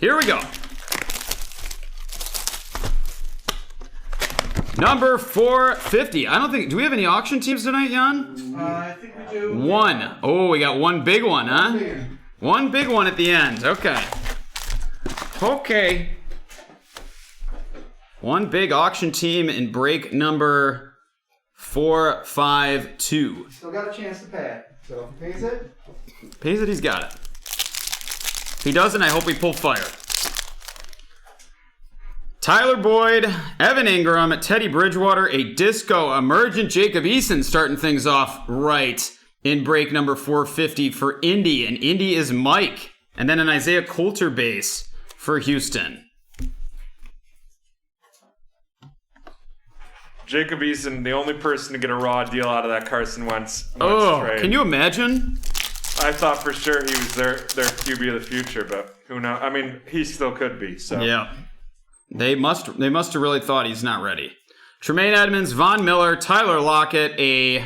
Here we go. Number 450. I don't think... Do we have any auction teams tonight, Jan? I think we do. One. Oh, we got one big one, huh? One big one at the end. Okay. Okay. One big auction team in break number 452. Still got a chance to pay. So if he pays it. Pays it, he's got it. If he doesn't, I hope we pull fire. Tyler Boyd, Evan Ingram, Teddy Bridgewater, a disco emergent Jacob Eason starting things off right in break number 450 for Indy. And Indy is Mike. And then an Isaiah Coulter base for Houston. Jacob Eason, the only person to get a raw deal out of that Carson Wentz trade. Can Can you imagine? I thought for sure he was their QB of the future, but who knows? I mean, he still could be. So yeah. They must have really thought he's not ready. Tremaine Edmonds, Von Miller, Tyler Lockett, a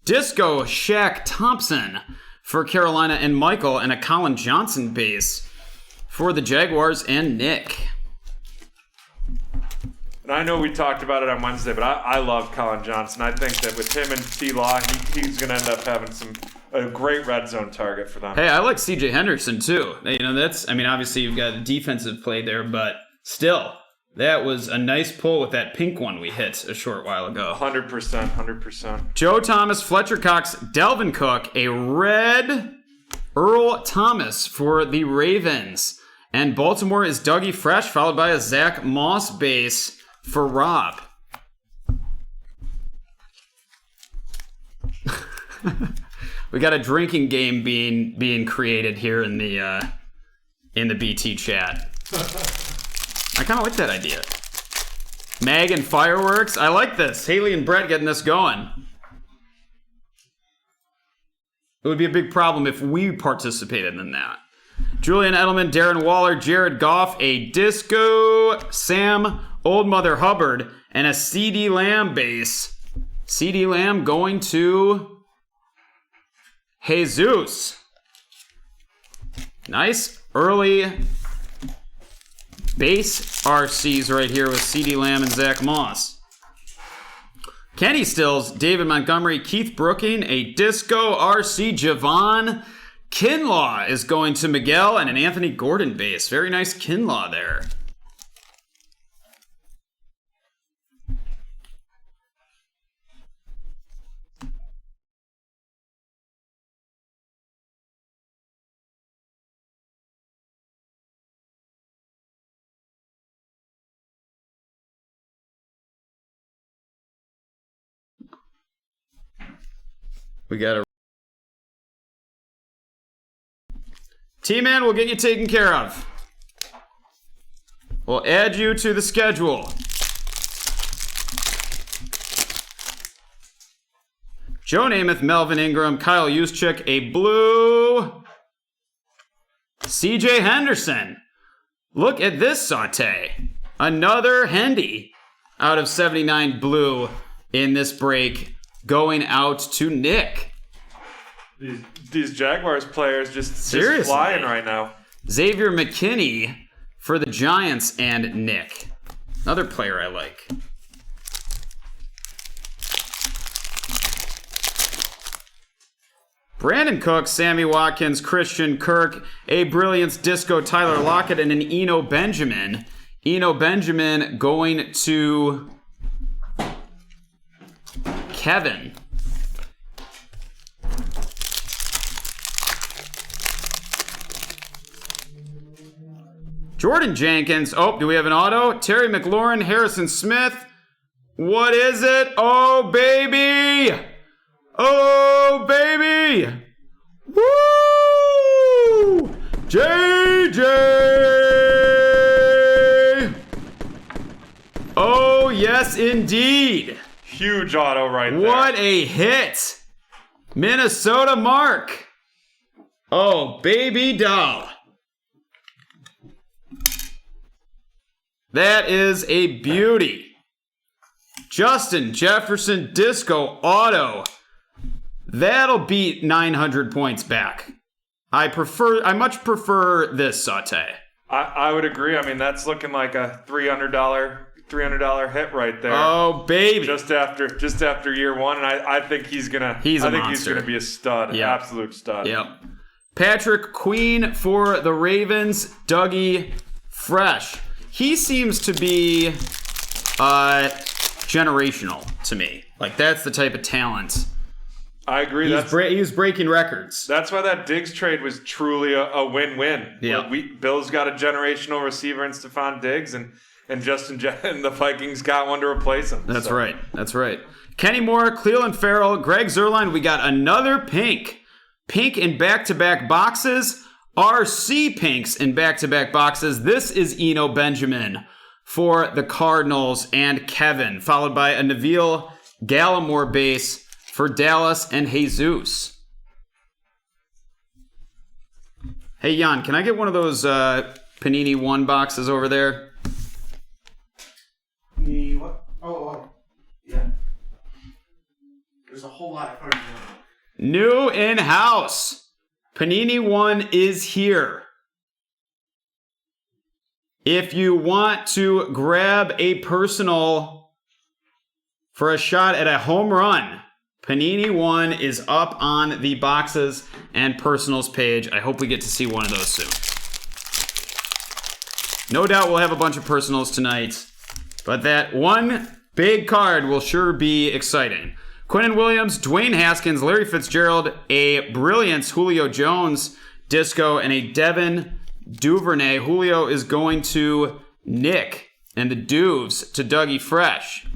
disco Shaq Thompson for Carolina and Michael, and a Colin Johnson base for the Jaguars and Nick. And I know we talked about it on Wednesday, but I love Colin Johnson. I think that with him and T-Law, he's going to end up having a great red zone target for them. Hey, I like CJ Henderson too. You know, obviously you've got a defensive play there, but still, that was a nice pull with that pink one we hit a short while ago. 100%. Joe Thomas, Fletcher Cox, Delvin Cook, a red Earl Thomas for the Ravens. And Baltimore is Dougie Fresh, followed by a Zach Moss base for Rob. We got a drinking game being created here in the BT chat. I kind of like that idea. Mag and fireworks. I like this. Haley and Brett getting this going. It would be a big problem if we participated in that. Julian Edelman, Darren Waller, Jared Goff, a disco Sam Old Mother Hubbard, and a CD Lamb base. CD Lamb going to Jesus. Nice early base RCs right here with CD Lamb and Zach Moss. Kenny Stills, David Montgomery, Keith Brooking, a disco RC Javon Kinlaw is going to Miguel, and an Anthony Gordon base. Very nice Kinlaw there. We got a T-Man, we'll get you taken care of. We'll add you to the schedule. Joe Namath, Melvin Ingram, Kyle Juszczyk, a blue CJ Henderson. Look at this saute. Another Hendy out of 79 blue in this break, going out to Nick. These Jaguars players just flying right now. Xavier McKinney for the Giants and Nick. Another player I like. Brandon Cook, Sammy Watkins, Christian Kirk, a Brilliance Disco, Tyler Lockett, and an Eno Benjamin. Eno Benjamin going to Kevin. Jordan Jenkins. Oh, do we have an auto? Terry McLaurin, Harrison Smith. What is it? Oh, baby! Oh, baby! Woo! JJ! Oh, yes, indeed. Huge auto right there. What a hit. Minnesota Mark. Oh, baby doll. That is a beauty. Justin Jefferson Disco Auto. That'll beat 900 points back. I much prefer this saute. I would agree. I mean, that's looking like a $300 hit right there. Oh, baby. Just after year one, and I think he's a monster. He's gonna be a stud, absolute stud. Yep. Patrick Queen for the Ravens. Dougie Fresh. He seems to be generational to me. Like, that's the type of talent. I agree. He was breaking records. That's why that Diggs trade was truly a win-win. Yeah. Bill's got a generational receiver in Stephon Diggs, and Justin and the Vikings got one to replace him. That's right. That's right. Kenny Moore, Cleveland Farrell, Greg Zerline. We got another pink. Pink in back-to-back boxes. RC pinks in back-to-back boxes. This is Eno Benjamin for the Cardinals and Kevin, followed by a Neville Gallimore base for Dallas and Jesus. Hey, Jan, can I get one of those Panini 1 boxes over there? The what? Oh, yeah. There's a whole lot of cards. New in-house. Panini 1 is here. If you want to grab a personal for a shot at a home run, Panini 1 is up on the boxes and personals page. I hope we get to see one of those soon. No doubt we'll have a bunch of personals tonight, but that one big card will sure be exciting. Quinnen Williams, Dwayne Haskins, Larry Fitzgerald, a Brilliance Julio Jones disco, and a Devin Duvernay. Julio is going to Nick, and the Duvs to Dougie Fresh.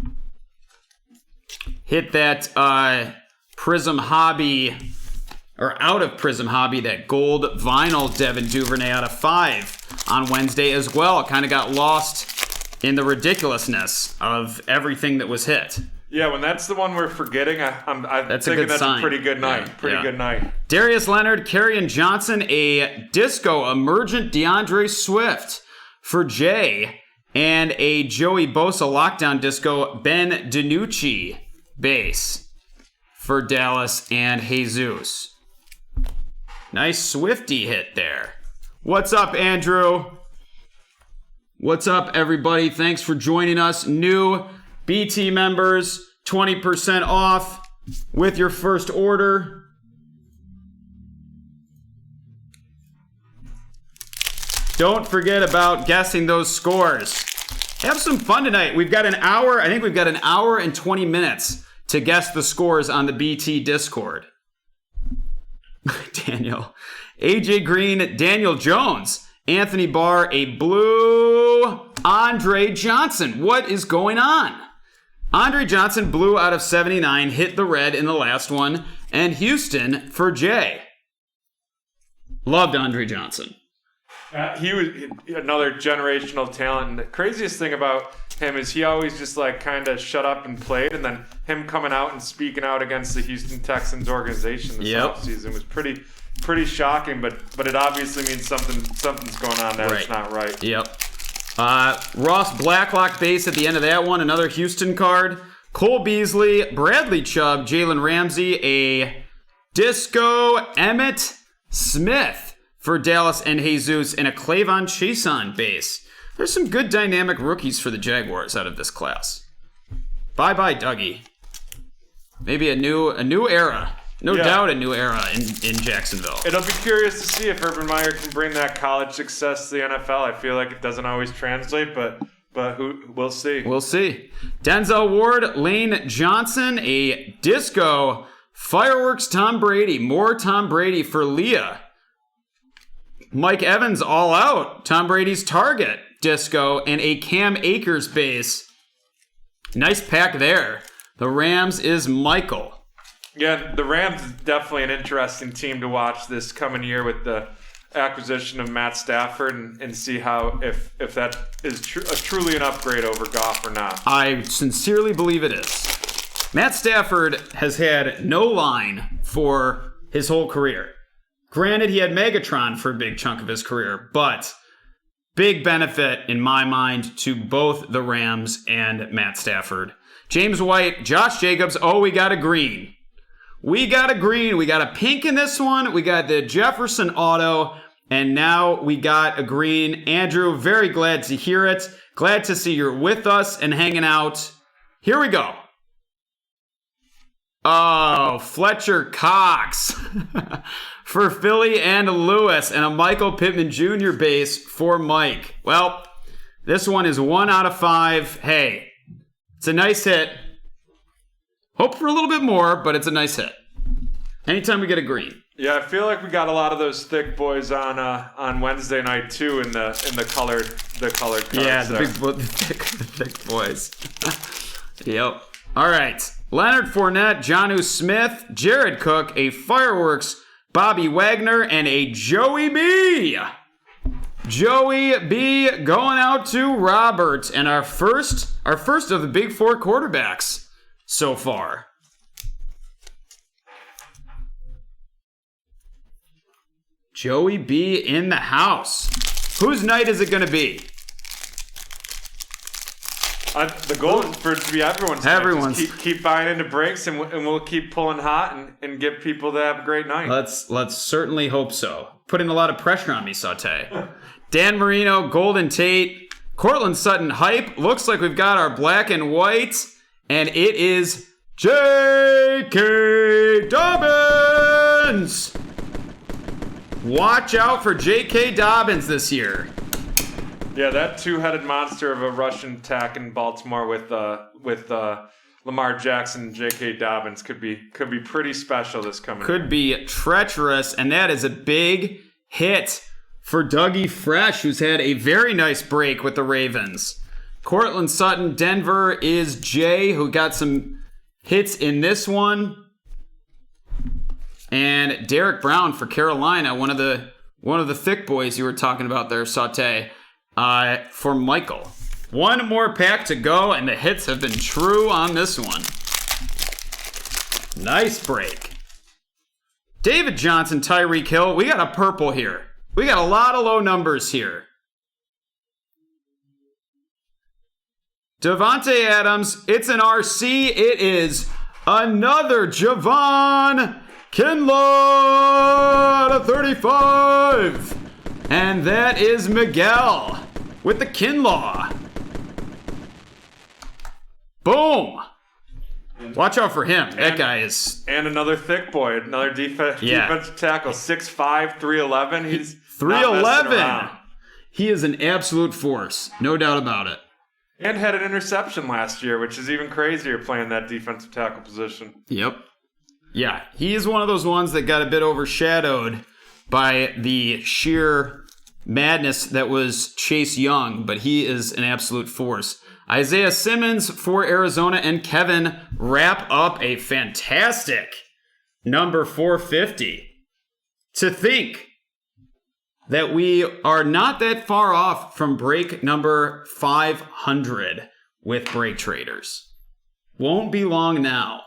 Hit that Prizm Hobby, or out of Prizm Hobby, that gold vinyl Devin Duvernay out of 5 on Wednesday as well. Kind of got lost in the ridiculousness of everything that was hit. Yeah, when that's the one we're forgetting, I'm thinking that's a pretty good night. Good night. Darius Leonard, Kerryon Johnson, a disco emergent DeAndre Swift for Jay, and a Joey Bosa lockdown disco Ben DiNucci base for Dallas and Jesus. Nice Swifty hit there. What's up, Andrew? What's up, everybody? Thanks for joining us. New BT members, 20% off with your first order. Don't forget about guessing those scores. Have some fun tonight. We've got an hour. I think we've got an hour and 20 minutes to guess the scores on the BT Discord. Daniel. AJ Green, Daniel Jones, Anthony Barr, a blue Andre Johnson. What is going on? Andre Johnson, blue out of 79, hit the red in the last one, and Houston for Jay. Loved Andre Johnson. He was another generational talent. And the craziest thing about him is he always just like kind of shut up and played, and then him coming out and speaking out against the Houston Texans organization this offseason was pretty shocking, but it obviously means something's going on there that's not right. Yep. Ross Blacklock base at the end of that one, another Houston card. Cole Beasley, Bradley Chubb, Jalen Ramsey, a disco Emmitt Smith for Dallas and Jesus, and a Clavon Chason base. There's some good dynamic rookies for the Jaguars out of this class. Bye-bye, Dougie. Maybe a new era. No doubt a new era in Jacksonville. It'll be curious to see if Urban Meyer can bring that college success to the NFL. I feel like it doesn't always translate, but we'll see. We'll see. Denzel Ward, Lane Johnson, a disco fireworks Tom Brady. More Tom Brady for Leah. Mike Evans all out. Tom Brady's target disco, and a Cam Akers base. Nice pack there. The Rams is Michael. Yeah, the Rams is definitely an interesting team to watch this coming year with the acquisition of Matt Stafford, and see how if that is truly an upgrade over Goff or not. I sincerely believe it is. Matt Stafford has had no line for his whole career. Granted, he had Megatron for a big chunk of his career, but big benefit in my mind to both the Rams and Matt Stafford. James White, Josh Jacobs. Oh, we got a green. We got a green. We got a pink in this one. We got the Jefferson auto And now we got a green. Andrew, very glad to hear it. Glad to see you're with us and hanging out. Here we go. Oh, Fletcher Cox for Philly and Lewis, and a Michael Pittman Jr. base for Mike. Well, this one is 1 out of 5. Hey, it's a nice hit. Hope for a little bit more, but it's a nice hit. Anytime we get a green. Yeah, I feel like we got a lot of those thick boys on Wednesday night too in the colored cards. Yeah, the thick boys. Yep. All right. Leonard Fournette, Jonnu Smith, Jared Cook, a Fireworks, Bobby Wagner, and a Joey B. Joey B going out to Robert, and our first of the big 4 quarterbacks so far. Joey B in the house. Whose night is it going to be? The goal is for it to be everyone's. Just keep buying into breaks, and we'll keep pulling hot and get people to have a great night. Let's certainly hope so. Putting a lot of pressure on me, Saute. Dan Marino, Golden Tate, Cortland Sutton hype. Looks like we've got our black and white, and it is J.K. Dobbins. Watch out for J.K. Dobbins this year. Yeah, that two-headed monster of a Russian attack in Baltimore with Lamar Jackson and J.K. Dobbins could be pretty special this coming year. Could be treacherous, and that is a big hit for Dougie Fresh, who's had a very nice break with the Ravens. Cortland Sutton, Denver is Jay, who got some hits in this one. And Derek Brown for Carolina, one of the thick boys you were talking about there, Saute. For Michael. One more pack to go, and the hits have been true on this one. Nice break. David Johnson, Tyreek Hill. We got a purple here. We got a lot of low numbers here. Devontae Adams. It's an RC. It is another Javon Kinlaw to 35. And that is Miguel with the Kinlaw. Boom. Watch out for him. That guy is... And another thick boy, another defensive tackle. 6'5", 311. He's 311. He is an absolute force. No doubt about it. And had an interception last year, which is even crazier playing that defensive tackle position. Yep. Yeah, he is one of those ones that got a bit overshadowed by the sheer madness that was Chase Young, but he is an absolute force. Isaiah Simmons for Arizona, and Kevin wrap up a fantastic number 450. To think that we are not that far off from break number 500 with BreakTraders. Won't be long now.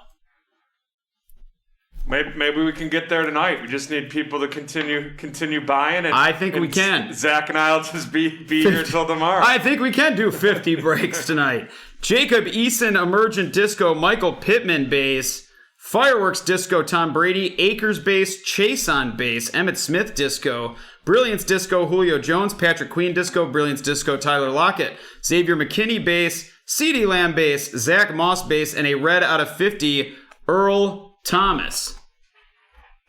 Maybe we can get there tonight. We just need people to continue buying. And I think we can. Zach and I will just be here until tomorrow. I think we can do 50 breaks tonight. Jacob Eason, Emergent Disco, Michael Pittman base, Fireworks Disco, Tom Brady, Akers base, Chase on base, Emmitt Smith Disco, Brilliance Disco, Julio Jones, Patrick Queen Disco, Brilliance Disco, Tyler Lockett, Xavier McKinney base, CeeDee Lamb base, Zach Moss base, and a red out of 50, Earl Thomas.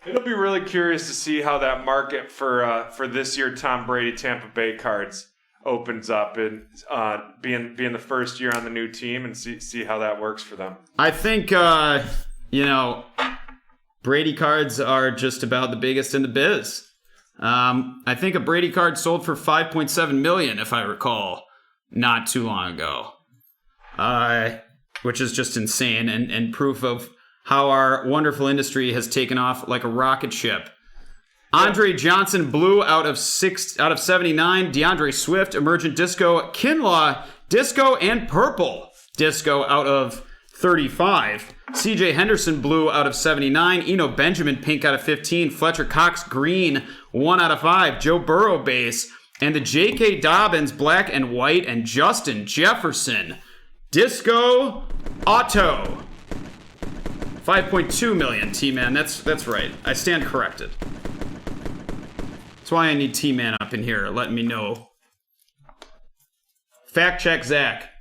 It'll be really curious to see how that market for this year Tom Brady Tampa Bay cards opens up, and being the first year on the new team, and see how that works for them. I think Brady cards are just about the biggest in the biz. I think a Brady card sold for $5.7 million, if I recall, not too long ago, which is just insane and proof of how our wonderful industry has taken off like a rocket ship. Andre Johnson, blue out of 79. DeAndre Swift, Emergent Disco. Kinlaw, Disco, and Purple Disco out of 35. CJ Henderson, blue out of 79. Eno Benjamin, pink out of 15. Fletcher Cox, green, 1 out of 5. Joe Burrow, base. And the J.K. Dobbins, black and white. And Justin Jefferson, Disco, auto. 5.2 million, T-Man. That's right. I stand corrected. That's why I need T-Man up in here letting me know. Fact check Zach.